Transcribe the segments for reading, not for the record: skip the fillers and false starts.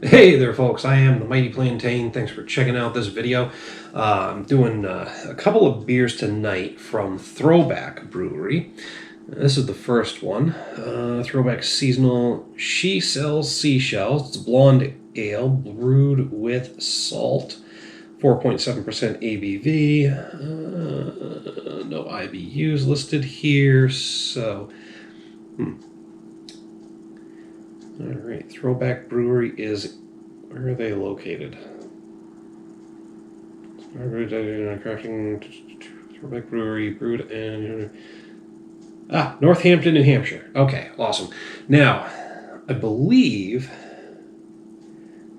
Hey there, folks. I am the Mighty Plantain. Thanks for checking out this video. I'm doing a couple of beers tonight from Throwback Brewery. This is the first one. Throwback Seasonal. She Sells Seashells. It's a blonde ale brewed with salt. 4.7% ABV. No IBUs listed here, so... All right, Throwback Brewery is, where are they located? Throwback Brewery, brewed in, Northampton, New Hampshire. Okay, awesome. Now, I believe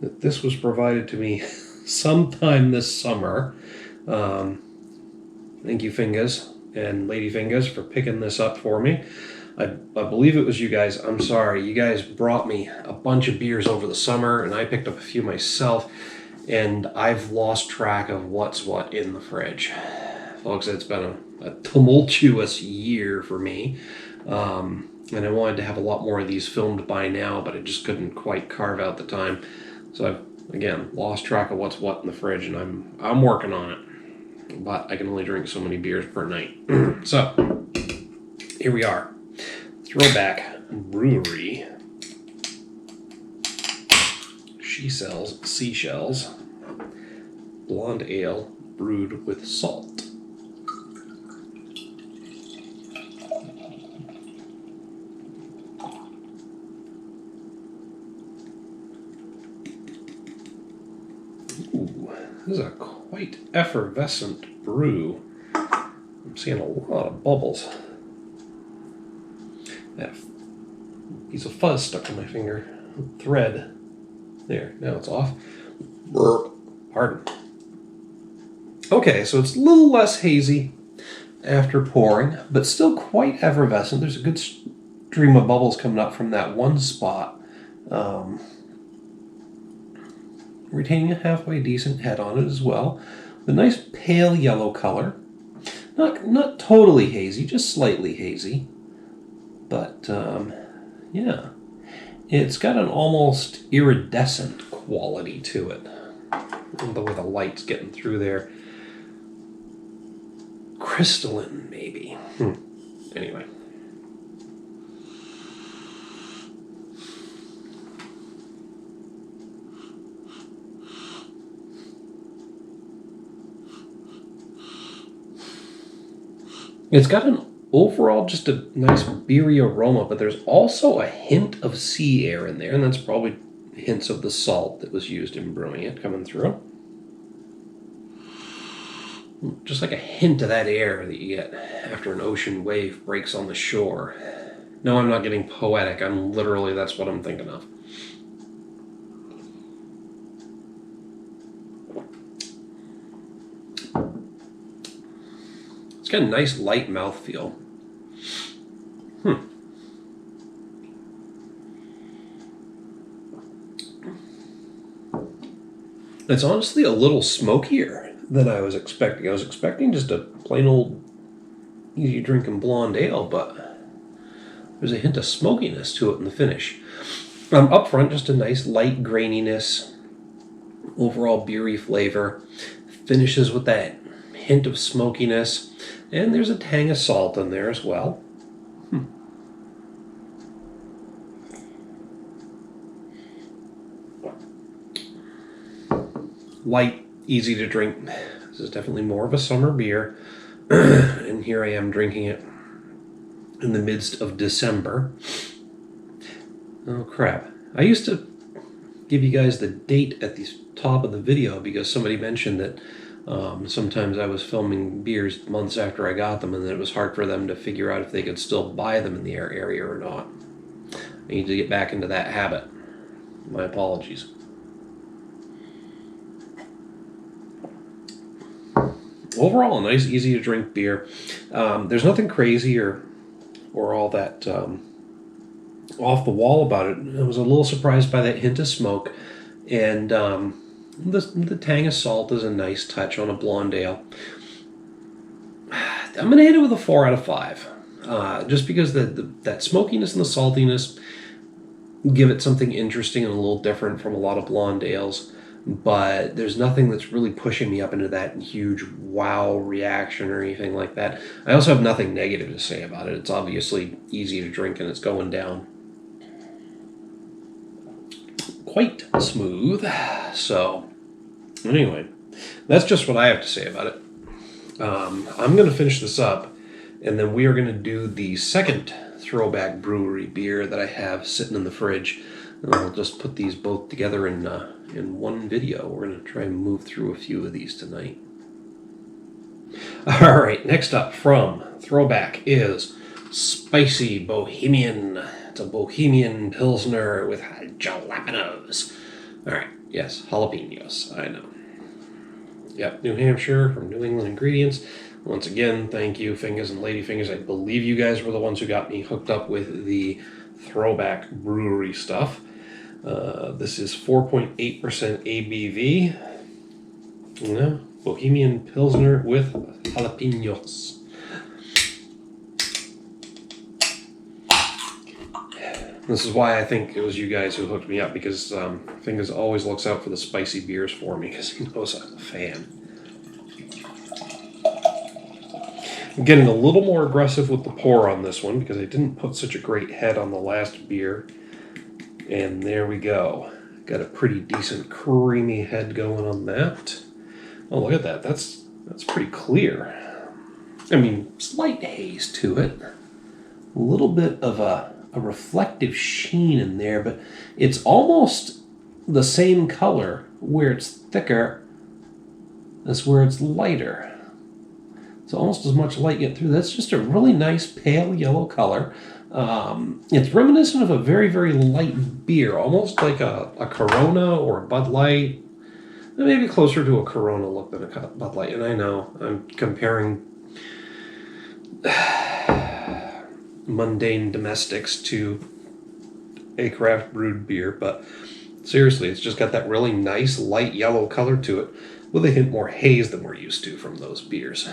that this was provided to me sometime this summer. Thank you, Fingers and Lady Fingers, for picking this up for me. I believe it was you guys. I'm sorry. You guys brought me a bunch of beers over the summer, and I picked up a few myself, and I've lost track of what's what in the fridge. Folks, it's been a tumultuous year for me, and I wanted to have a lot more of these filmed by now, but I just couldn't quite carve out the time. So I've, again, lost track of what's what in the fridge, and I'm working on it. But I can only drink so many beers per night. So, here we are. Throwback Brewery. She Sells Seashells. Blonde ale brewed with salt. Ooh, this is a quite effervescent brew. I'm seeing a lot of bubbles. That piece of fuzz stuck in my finger. Thread. There, now it's off. Pardon. Okay, so it's a little less hazy after pouring, but still quite effervescent. There's a good stream of bubbles coming up from that one spot. Retaining a halfway decent head on it as well. The nice pale yellow color. Not totally hazy, just slightly hazy. But, yeah, it's got an almost iridescent quality to it. The way the light's getting through there. Crystalline, maybe. Anyway. It's got an overall just a nice beery aroma, but there's also a hint of sea air in there, and that's probably hints of the salt that was used in brewing it coming through. Just like a hint of that air that you get after an ocean wave breaks on the shore. No, I'm not getting poetic. That's what I'm thinking of. It's got a nice light mouthfeel. It's honestly a little smokier than I was expecting. I was expecting just a plain old easy drinking blonde ale, but there's a hint of smokiness to it in the finish. Up front, just a nice light graininess, overall beery flavor. Finishes with that hint of smokiness, and there's a tang of salt in there as well. Light, easy to drink. This is definitely more of a summer beer, and here I am drinking it in the midst of December. Oh crap. I used to give you guys the date at the top of the video because somebody mentioned that sometimes I was filming beers months after I got them, and then it was hard for them to figure out if they could still buy them in the area or not. I need to get back into that habit. My apologies. Overall, a nice, easy to drink beer. There's nothing crazy or all that off the wall about it. I was a little surprised by that hint of smoke, and the tang of salt is a nice touch on a blonde ale. I'm going to hit it with a 4 out of 5. Just because that smokiness and the saltiness give it something interesting and a little different from a lot of blonde ales. But there's nothing that's really pushing me up into that huge wow reaction or anything like that. I also have nothing negative to say about it. It's obviously easy to drink and it's going down quite smooth. So, anyway, that's just what I have to say about it. I'm going to finish this up, and then we are going to do the second Throwback Brewery beer that I have sitting in the fridge. And I'll just put these both together in one video. We're going to try and move through a few of these tonight. All right, next up from Throwback is Spicy Bohemian. It's a Bohemian pilsner with jalapenos. All right, yes, jalapenos, I know. Yep, New Hampshire from New England Ingredients. Once again, thank you, Fingers and Lady Fingers. I believe you guys were the ones who got me hooked up with the Throwback Brewery stuff. This is 4.8% ABV. Yeah, Bohemian Pilsner with jalapenos. This is why I think it was you guys who hooked me up, because Fingers always looks out for the spicy beers for me because he knows I'm a fan. I'm getting a little more aggressive with the pour on this one because I didn't put such a great head on the last beer. And there we go. Got a pretty decent creamy head going on that. Oh, look at that. That's pretty clear. I mean, slight haze to it. A little bit of a reflective sheen in there, but it's almost the same color where it's thicker as where it's lighter. It's almost as much light get through. That's just a really nice pale yellow color. It's reminiscent of a very, very light beer, almost like a Corona or a Bud Light. Maybe closer to a Corona look than a Bud Light. And I know I'm comparing mundane domestics to a craft brewed beer, but seriously, it's just got that really nice light yellow color to it with a hint more haze than we're used to from those beers.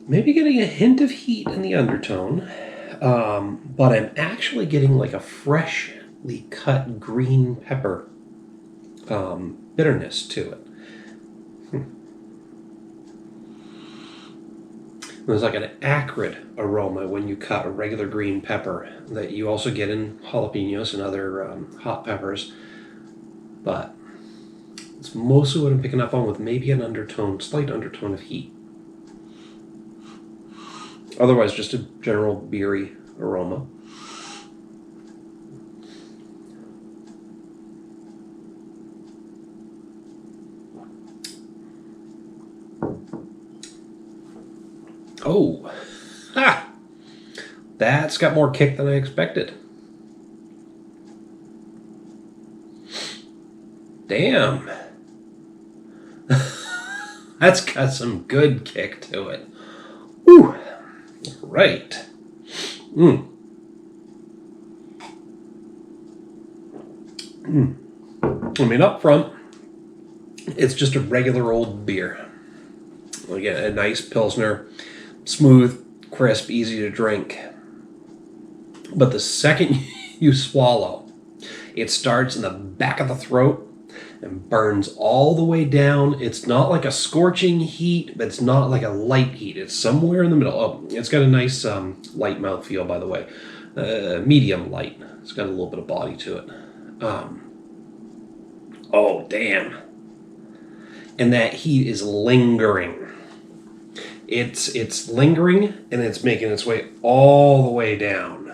Maybe getting a hint of heat in the undertone, but I'm actually getting like a freshly cut green pepper bitterness to it. There's like an acrid aroma when you cut a regular green pepper that you also get in jalapenos and other hot peppers, but it's mostly what I'm picking up on, with maybe an undertone, slight undertone of heat. Otherwise, just a general beery aroma. Oh, ha! That's got more kick than I expected. Damn. That's got some good kick to it. Whew. Right. I mean, up front, it's just a regular old beer. Again, a nice pilsner, smooth, crisp, easy to drink. But the second you swallow, it starts in the back of the throat and burns all the way down. It's not like a scorching heat, but it's not like a light heat. It's somewhere in the middle. Oh, it's got a nice light mouthfeel, by the way. Medium light. It's got a little bit of body to it. Oh, damn. And that heat is lingering. It's lingering, and it's making its way all the way down.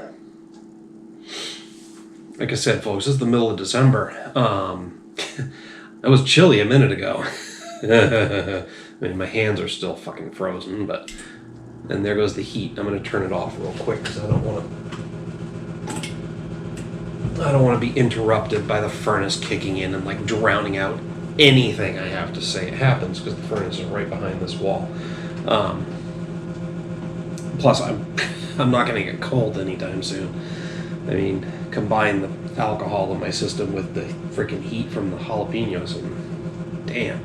Like I said, folks, this is the middle of December. It was chilly a minute ago. I mean, my hands are still fucking frozen, but... And there goes the heat. I'm going to turn it off real quick, because I don't want to be interrupted by the furnace kicking in and, like, drowning out anything I have to say. It happens, because the furnace is right behind this wall. Plus, I'm not going to get cold anytime soon. I mean, combine the alcohol in my system with the freaking heat from the jalapenos, and damn.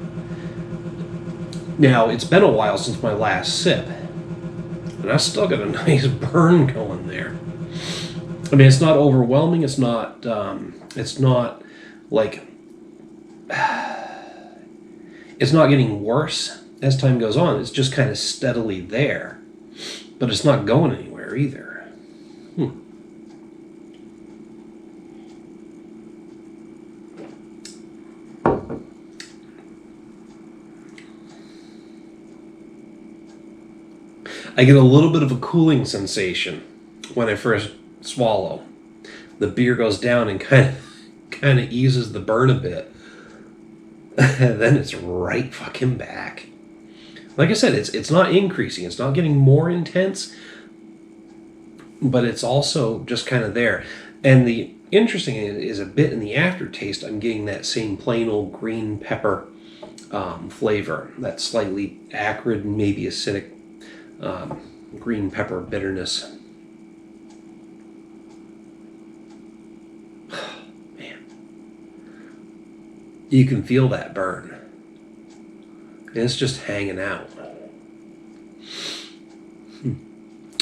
Now, it's been a while since my last sip, and I still got a nice burn going there. I mean, it's not overwhelming. It's not like, it's not getting worse as time goes on. It's just kind of steadily there, but it's not going anywhere either. I get a little bit of a cooling sensation when I first swallow. The beer goes down and kind of eases the burn a bit. And then it's right fucking back. Like I said, it's not increasing. It's not getting more intense, but it's also just kind of there. And the interesting is a bit in the aftertaste, I'm getting that same plain old green pepper flavor. That slightly acrid, maybe acidic green pepper bitterness. Man. You can feel that burn. And it's just hanging out.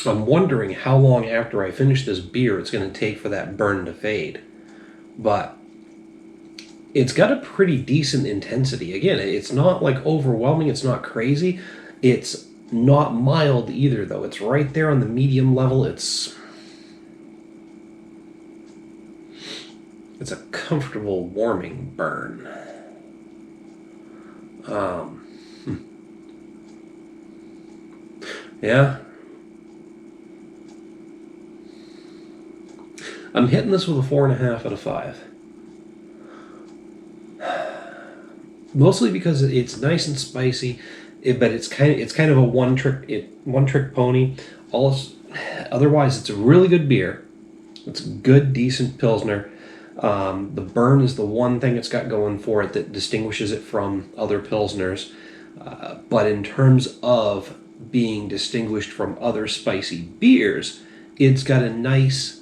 I'm wondering how long after I finish this beer it's going to take for that burn to fade. But it's got a pretty decent intensity. Again, it's not like overwhelming. It's not crazy. It's not mild either, though. It's right there on the medium level. It's a comfortable, warming burn. Yeah. I'm hitting this with a 4.5 out of 5. Mostly because it's nice and spicy. But it's kind of a one trick pony. Otherwise, it's a really good beer. It's a good, decent pilsner. The burn is the one thing it's got going for it that distinguishes it from other pilsners. But in terms of being distinguished from other spicy beers, it's got a nice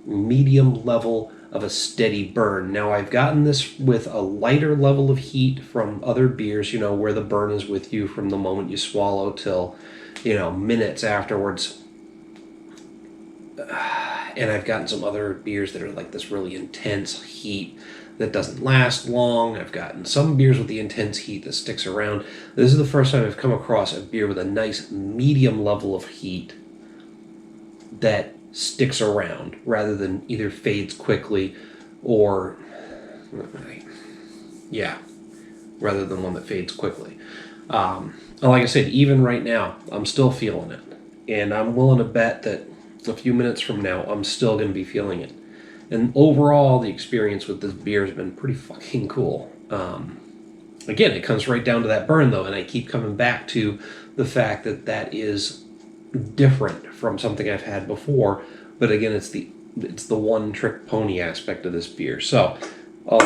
medium level of a steady burn. Now, I've gotten this with a lighter level of heat from other beers, where the burn is with you from the moment you swallow till, minutes afterwards. And I've gotten some other beers that are like this really intense heat that doesn't last long. I've gotten some beers with the intense heat that sticks around. This is the first time I've come across a beer with a nice medium level of heat that sticks around rather than either fades quickly or rather than one that fades quickly. Like I said, even right now I'm still feeling it, and I'm willing to bet that a few minutes from now I'm still going to be feeling it. And overall, the experience with this beer has been pretty fucking cool. Again, it comes right down to that burn, though, and I keep coming back to the fact that is different from something I've had before. But again, it's the one trick pony aspect of this beer. So, a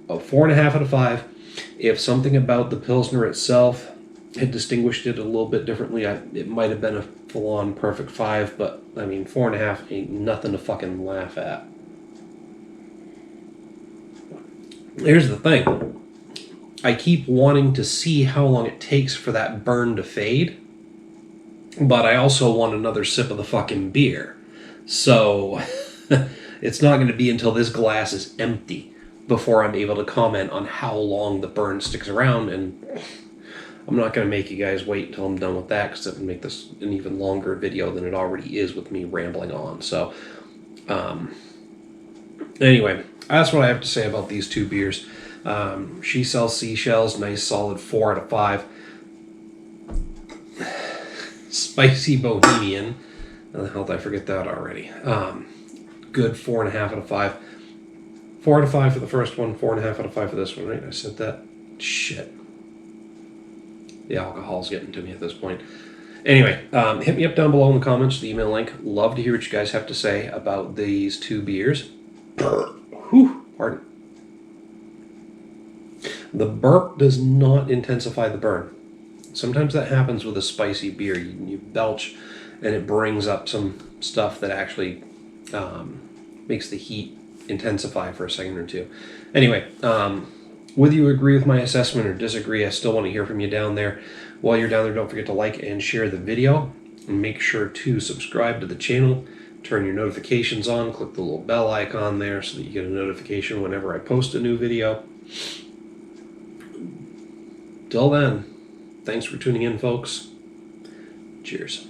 4.5 out of 5. If something about the pilsner itself had distinguished it a little bit differently, it might have been a full-on perfect 5. But I mean, 4.5 ain't nothing to fucking laugh at. Here's the thing. I keep wanting to see how long it takes for that burn to fade, but I also want another sip of the fucking beer. So it's not going to be until this glass is empty before I'm able to comment on how long the burn sticks around, and I'm not going to make you guys wait until I'm done with that, because it would make this an even longer video than it already is with me rambling on. So anyway, that's what I have to say about these two beers. She Sells Seashells, nice solid 4 out of 5. Spicy Bohemian, how the hell did I forget that already? Good 4.5 out of 5. 4 out of 5 for the first one, 4.5 out of 5 for this one, right? I said that? Shit. The alcohol's getting to me at this point. Anyway, hit me up down below in the comments, the email link. Love to hear what you guys have to say about these two beers. Whew, pardon. The burp does not intensify the burn. Sometimes that happens with a spicy beer. You belch and it brings up some stuff that actually makes the heat intensify for a second or two. Anyway, whether you agree with my assessment or disagree, I still want to hear from you down there. While you're down there, don't forget to like and share the video. And make sure to subscribe to the channel. Turn your notifications on. Click the little bell icon there so that you get a notification whenever I post a new video. Till then, thanks for tuning in, folks. Cheers.